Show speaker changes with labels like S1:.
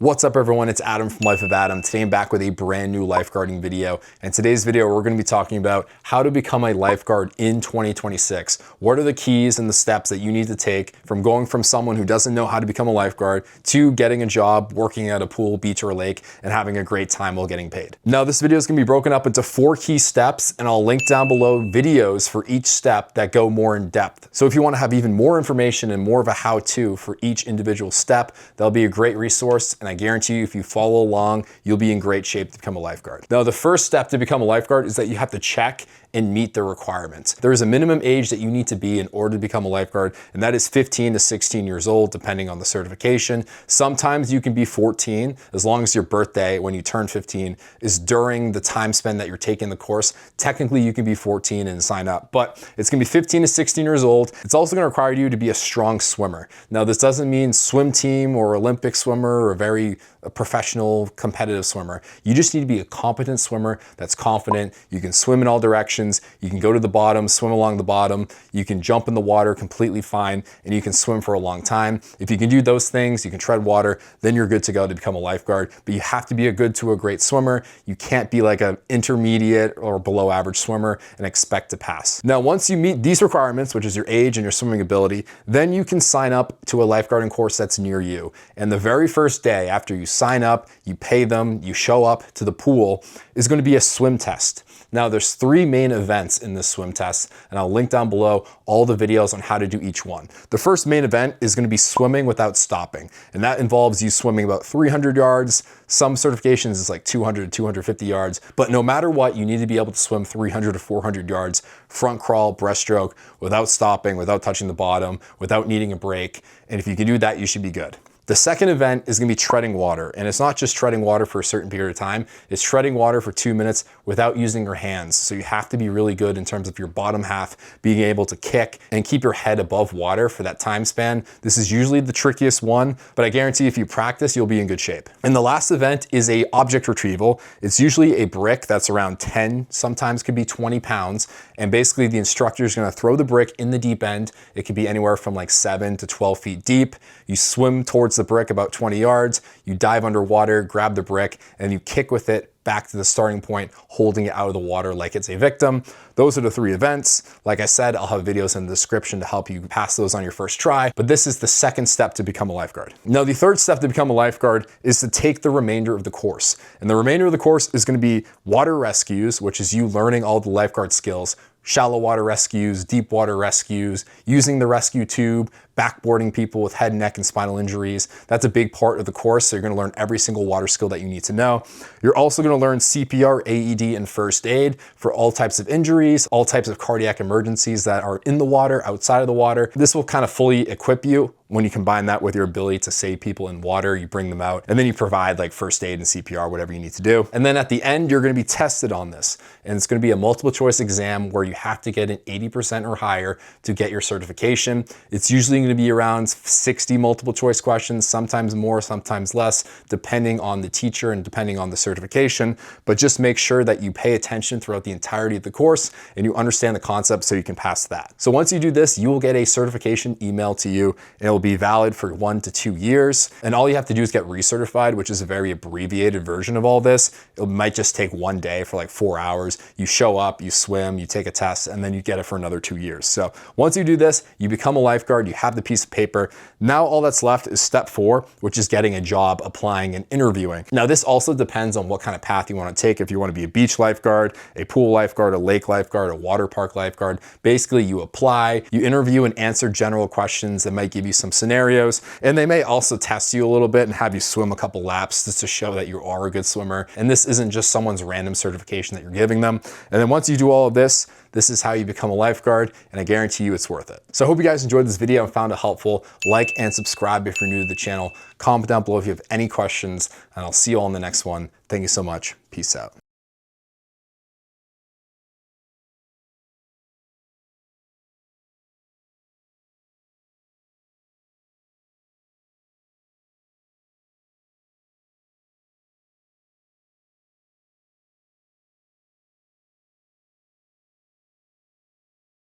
S1: What's up everyone, it's Adam from Life of Adam. Today I'm back with a brand new lifeguarding video. And today's video we're going to be talking about how to become a lifeguard in 2026. What are the keys and the steps that you need to take from going from someone who doesn't know how to become a lifeguard to getting a job, working at a pool, beach, or lake, and having a great time while getting paid. Now this video is going to be broken up into 4 key steps, and I'll link down below videos for each step that go more in depth. So if you want to have even more information and more of a how-to for each individual step, that'll be a great resource. And I guarantee you, if you follow along, you'll be in great shape to become a lifeguard. Now, the first step to become a lifeguard is that you have to check and meet the requirements. There is a minimum age that you need to be in order to become a lifeguard, and that is 15 to 16 years old, depending on the certification. Sometimes you can be 14, as long as your birthday, when you turn 15, is during the time span that you're taking the course. Technically, you can be 14 and sign up, but it's gonna be 15 to 16 years old. It's also gonna require you to be a strong swimmer. Now, this doesn't mean swim team or Olympic swimmer or a professional competitive swimmer. You just need to be a competent swimmer that's confident. You can swim in all directions. You can go to the bottom, swim along the bottom. You can jump in the water completely fine, and you can swim for a long time. If you can do those things, you can tread water, then you're good to go to become a lifeguard. But you have to be a good to a great swimmer. You can't be like an intermediate or below average swimmer and expect to pass. Now, once you meet these requirements, which is your age and your swimming ability, then you can sign up to a lifeguarding course that's near you. And the very first day after you sign up, you pay them, you show up to the pool, is going to be a swim test. Now, there's 3 main events in this swim test, and I'll link down below all the videos on how to do each one. The first main event is going to be swimming without stopping, and that involves you swimming about 300 yards. Some certifications is like 200 to 250 yards, but no matter what, you need to be able to swim 300 to 400 yards, front crawl, breaststroke, without stopping, without touching the bottom, without needing a break. And if you can do that, you should be good. The second event is gonna be treading water, and it's not just treading water for a certain period of time, it's treading water for 2 minutes without using your hands. So you have to be really good in terms of your bottom half, being able to kick and keep your head above water for that time span. This is usually the trickiest one, but I guarantee if you practice, you'll be in good shape. And the last event is a object retrieval. It's usually a brick that's around 10, sometimes could be 20 pounds. And basically the instructor is gonna throw the brick in the deep end. It could be anywhere from like 7 to 12 feet deep. You swim towards the brick about 20 yards, you dive underwater, grab the brick, and you kick with it back to the starting point, holding it out of the water like it's a victim. Those are the 3 events. Like I said, I'll have videos in the description to help you pass those on your first try, but this is the second step to become a lifeguard. Now, the third step to become a lifeguard is to take the remainder of the course. And the remainder of the course is gonna be water rescues, which is you learning all the lifeguard skills, shallow water rescues, deep water rescues, using the rescue tube, backboarding people with head, neck, and spinal injuries. That's a big part of the course. So you're gonna learn every single water skill that you need to know. You're also gonna learn CPR, AED, and first aid for all types of injuries, all types of cardiac emergencies that are in the water, outside of the water. This will kind of fully equip you. When you combine that with your ability to save people in water, you bring them out, and then you provide like first aid and CPR, whatever you need to do. And then at the end, you're gonna be tested on this. And it's gonna be a multiple choice exam where you have to get an 80% or higher to get your certification. It's usually gonna be around 60 multiple choice questions, sometimes more, sometimes less, depending on the teacher and depending on the certification. But just make sure that you pay attention throughout the entirety of the course and you understand the concept so you can pass that. So once you do this, you will get a certification email to you, and it will be valid for 1 to 2 years. And all you have to do is get recertified, which is a very abbreviated version of all this. It might just take 1 day for like 4 hours. You show up, you swim, you take a test, and then you get it for another 2 years. So once you do this, you become a lifeguard, you have the piece of paper. Now all that's left is step 4, which is getting a job, applying, and interviewing. Now this also depends on what kind of path you want to take. If you want to be a beach lifeguard, a pool lifeguard, a lake lifeguard, a water park lifeguard, basically you apply, you interview and answer general questions that might give you some scenarios, and they may also test you a little bit and have you swim a couple laps just to show that you are a good swimmer. And this isn't just someone's random certification that you're giving them. And then once you do all of this, this is how you become a lifeguard, and I guarantee you it's worth it. So I hope you guys enjoyed this video and found it helpful. Like and subscribe if you're new to the channel. Comment down below if you have any questions, and I'll see you all in the next one. Thank you so much. Peace out.